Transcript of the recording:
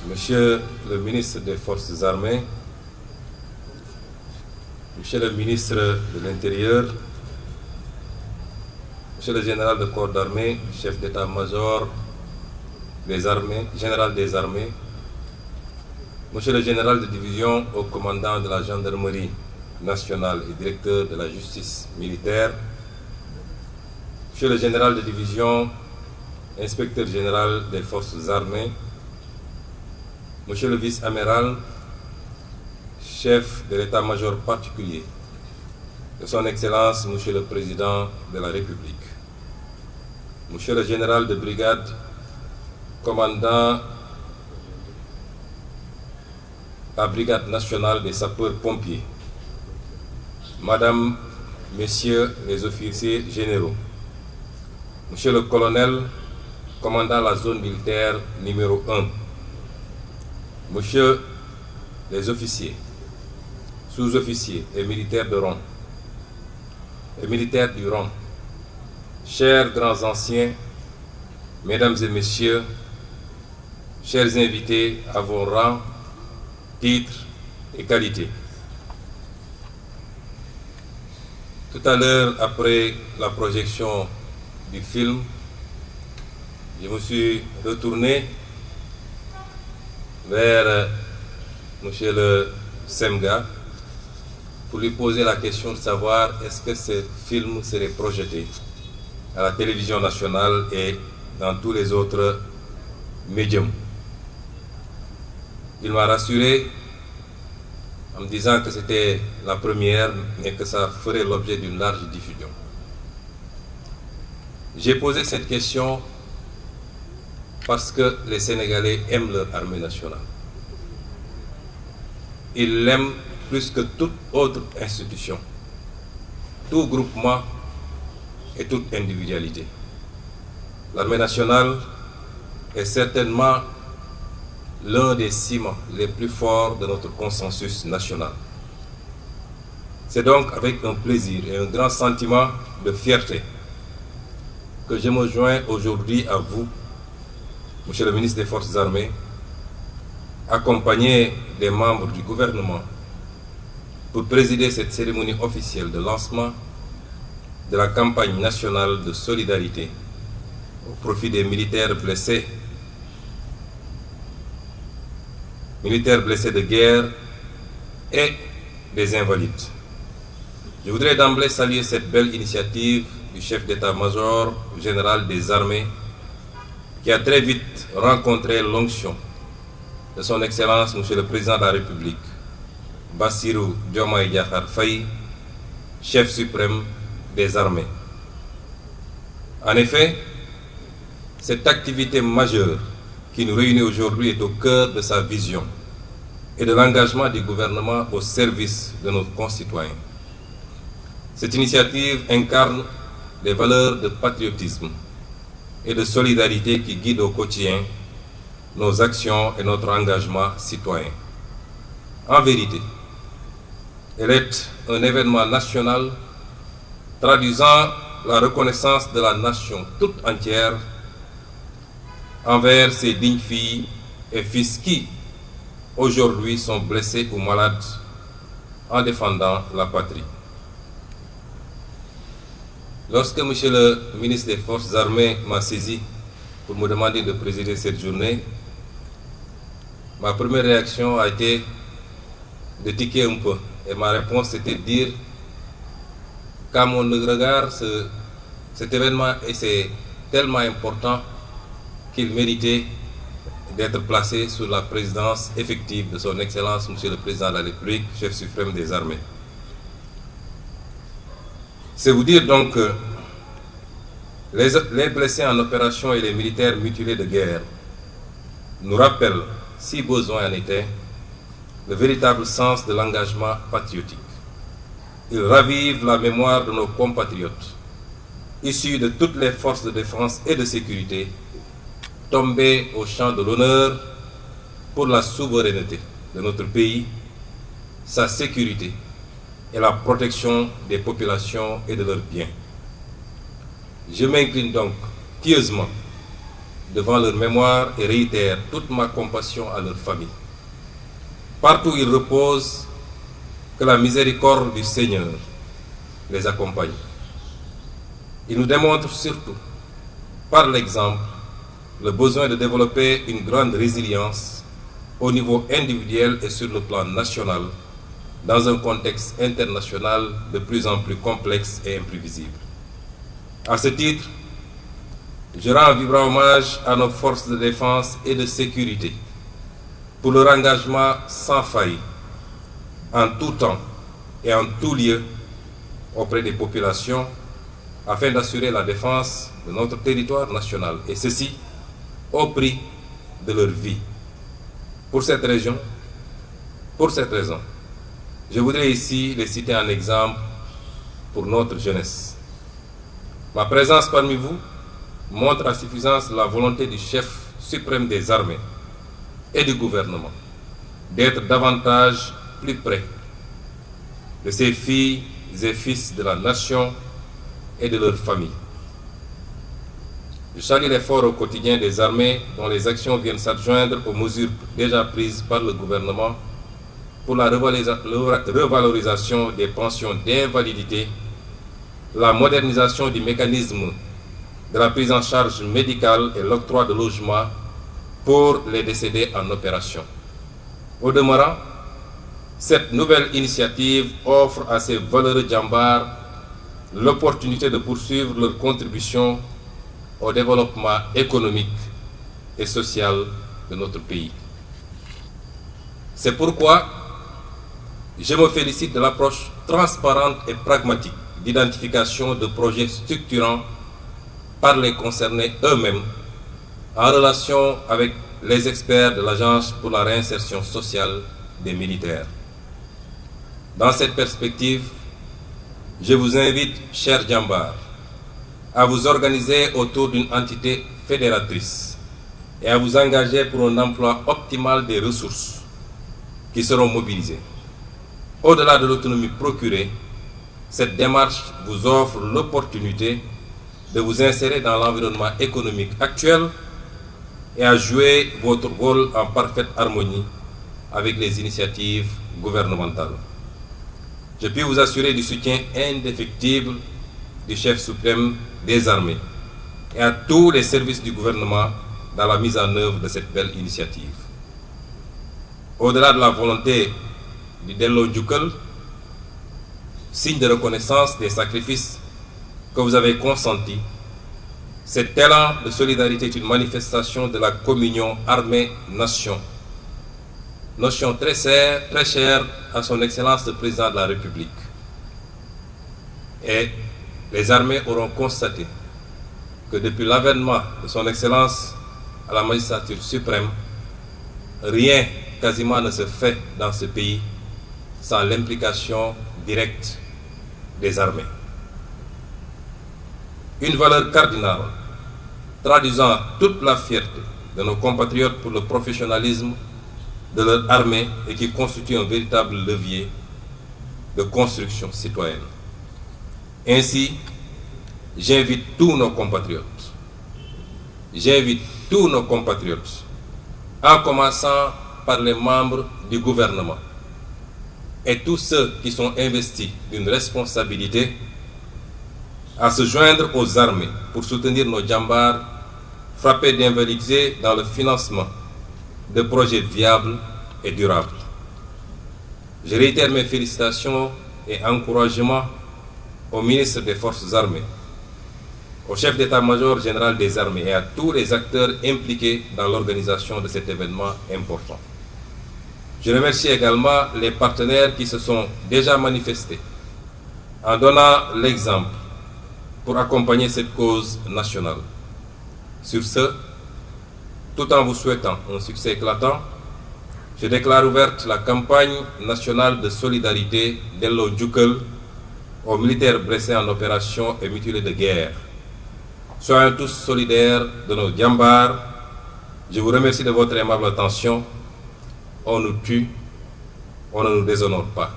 Monsieur le ministre des Forces armées, Monsieur le ministre de l'Intérieur, Monsieur le général de corps d'armée, chef d'état-major des armées, général des armées, Monsieur le général de division au commandant de la gendarmerie nationale et directeur de la justice militaire, Monsieur le général de division, inspecteur général des forces armées, Monsieur le vice-amiral, chef de l'état-major particulier de son Excellence, Monsieur le Président de la République, Monsieur le général de brigade, commandant la brigade nationale des sapeurs-pompiers, Madame, Messieurs les officiers généraux, Monsieur le colonel, commandant la zone militaire numéro 1, Monsieur les officiers, sous-officiers et militaires de rang, et militaires du rang, chers grands anciens, mesdames et messieurs, chers invités à vos rangs, titres et qualités. Tout à l'heure, après la projection du film, je me suis retourné vers Monsieur le Semga pour lui poser la question de savoir est-ce que ce film serait projeté à la télévision nationale et dans tous les autres médiums. Il m'a rassuré en me disant que c'était la première, mais que ça ferait l'objet d'une large diffusion. J'ai posé cette question parce que les Sénégalais aiment leur armée nationale. Ils l'aiment plus que toute autre institution, tout groupement et toute individualité. L'armée nationale est certainement l'un des ciments les plus forts de notre consensus national. C'est donc avec un plaisir et un grand sentiment de fierté que je me joins aujourd'hui à vous, Monsieur le ministre des Forces armées, accompagné des membres du gouvernement, pour présider cette cérémonie officielle de lancement de la campagne nationale de solidarité au profit des militaires blessés de guerre et des invalides. Je voudrais d'emblée saluer cette belle initiative du chef d'état-major général des armées qui a très vite rencontré l'onction de son Excellence, Monsieur le Président de la République, Bassirou Diomaye Diakhar Faye, chef suprême des armées. En effet, cette activité majeure qui nous réunit aujourd'hui est au cœur de sa vision et de l'engagement du gouvernement au service de nos concitoyens. Cette initiative incarne les valeurs de patriotisme et de solidarité qui guident au quotidien nos actions et notre engagement citoyen. En vérité, elle est un événement national traduisant la reconnaissance de la nation toute entière envers ces dignes filles et fils qui, aujourd'hui, sont blessés ou malades en défendant la patrie. Lorsque Monsieur le ministre des Forces armées m'a saisi pour me demander de présider cette journée, ma première réaction a été de tiquer un peu. Et ma réponse était de dire qu'à mon regard, cet événement est tellement important qu'il méritait d'être placé sous la présidence effective de son Excellence, Monsieur le Président de la République, chef suprême des armées. C'est vous dire donc que les blessés en opération et les militaires mutilés de guerre nous rappellent, si besoin en était, le véritable sens de l'engagement patriotique. Ils ravivent la mémoire de nos compatriotes, issus de toutes les forces de défense et de sécurité, tombés au champ de l'honneur pour la souveraineté de notre pays, sa sécurité et la protection des populations et de leurs biens. Je m'incline donc pieusement devant leur mémoire et réitère toute ma compassion à leur famille. Partout où ils reposent, que la miséricorde du Seigneur les accompagne. Ils nous démontrent surtout, par l'exemple, le besoin de développer une grande résilience au niveau individuel et sur le plan national, dans un contexte international de plus en plus complexe et imprévisible. À ce titre, je rends un vibrant hommage à nos forces de défense et de sécurité pour leur engagement sans faille, en tout temps et en tout lieu, auprès des populations, afin d'assurer la défense de notre territoire national, et ceci au prix de leur vie. Pour cette raison, je voudrais ici les citer en exemple pour notre jeunesse. Ma présence parmi vous montre à suffisance la volonté du chef suprême des armées et du gouvernement d'être davantage plus près de ses filles et fils de la nation et de leurs familles. Je salue l'effort au quotidien des armées dont les actions viennent s'adjoindre aux mesures déjà prises par le gouvernement pour la revalorisation des pensions d'invalidité, la modernisation du mécanisme de la prise en charge médicale et l'octroi de logements pour les décédés en opération. Au demeurant, cette nouvelle initiative offre à ces valeureux djambars l'opportunité de poursuivre leur contribution au développement économique et social de notre pays. C'est pourquoi je me félicite de l'approche transparente et pragmatique d'identification de projets structurants par les concernés eux-mêmes en relation avec les experts de l'Agence pour la réinsertion sociale des militaires. Dans cette perspective, je vous invite, chers djambars, à vous organiser autour d'une entité fédératrice et à vous engager pour un emploi optimal des ressources qui seront mobilisées. Au-delà de l'autonomie procurée, cette démarche vous offre l'opportunité de vous insérer dans l'environnement économique actuel et à jouer votre rôle en parfaite harmonie avec les initiatives gouvernementales. Je puis vous assurer du soutien indéfectible du chef suprême des armées et à tous les services du gouvernement dans la mise en œuvre de cette belle initiative. Au-delà de la volonté du Dello Djukal, signe de reconnaissance des sacrifices que vous avez consentis, cet élan de solidarité est une manifestation de la communion armée-nation, notion très chère à son Excellence le Président de la République. Et les armées auront constaté que depuis l'avènement de son Excellence à la magistrature suprême, rien quasiment ne se fait dans ce pays sans l'implication directe des armées. Une valeur cardinale traduisant toute la fierté de nos compatriotes pour le professionnalisme de leur armée et qui constitue un véritable levier de construction citoyenne. Ainsi, j'invite tous nos compatriotes, en commençant par les membres du gouvernement et tous ceux qui sont investis d'une responsabilité, à se joindre aux armées pour soutenir nos djambars frappés d'invalidité dans le financement de projets viables et durables. Je réitère mes félicitations et encouragements au ministre des Forces armées, au chef d'état-major général des armées et à tous les acteurs impliqués dans l'organisation de cet événement important. Je remercie également les partenaires qui se sont déjà manifestés en donnant l'exemple pour accompagner cette cause nationale. Sur ce, tout en vous souhaitant un succès éclatant, je déclare ouverte la campagne nationale de solidarité Dello Djukal aux militaires blessés en opération et mutilés de guerre. Soyons tous solidaires de nos djambars. Je vous remercie de votre aimable attention. On nous tue, on ne nous déshonore pas.